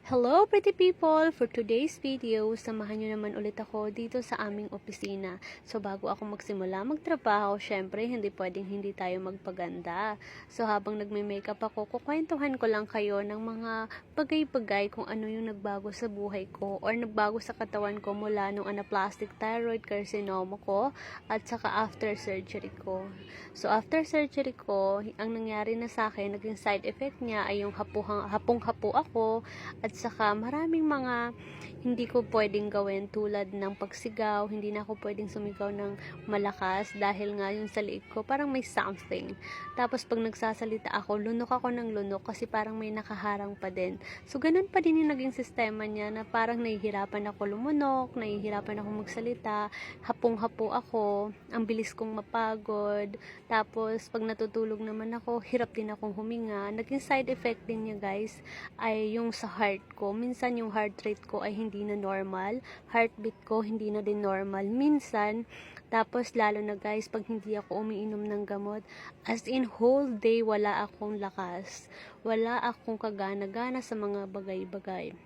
Hello pretty people! For today's video, samahan nyo naman ulit ako dito sa aming opisina. So bago ako magsimula magtrabaho, syempre hindi pwedeng hindi tayo magpaganda. So habang nagme-makeup ako, kukwentuhan ko lang kayo ng mga bagay-bagay kung ano yung nagbago sa buhay ko or nagbago sa katawan ko mula nung anaplastic thyroid carcinoma ko at saka after surgery ko. So after surgery ko, ang nangyari na sa akin, naging side effect niya ay yung hapong-hapo ako at saka maraming mga hindi ko pwedeng gawin tulad ng pagsigaw, hindi na ako pwedeng sumigaw ng malakas dahil nga yung sa liig ko parang may something. Tapos pag nagsasalita ako, lunok ako ng lunok kasi parang may nakaharang pa din. So ganun pa din yung naging sistema niya na parang nahihirapan ako lumunok, nahihirapan ako magsalita, hapong-hapo ako, ang bilis kong mapagod. Tapos pag natutulog naman ako, hirap din akong huminga. Naging side effect din niya guys ay yung sa heart ko. Minsan yung heart rate ko ay hindi na normal. Heartbeat ko hindi na din normal. Minsan, tapos lalo na guys, pag hindi ako umiinom ng gamot, as in whole day wala akong lakas. Wala akong kagana-gana sa mga bagay-bagay.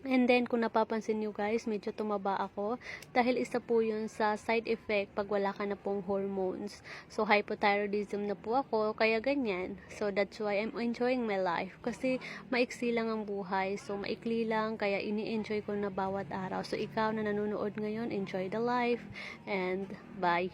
And then, kung napapansin nyo guys, medyo tumaba ako dahil isa po yun sa side effect pag wala ka na pong hormones. So, hypothyroidism na po ako, kaya ganyan. So, that's why I'm enjoying my life. Kasi, maiksi lang ang buhay. So, maikli lang, kaya ini-enjoy ko na bawat araw. So, ikaw na nanonood ngayon, enjoy the life. And, bye!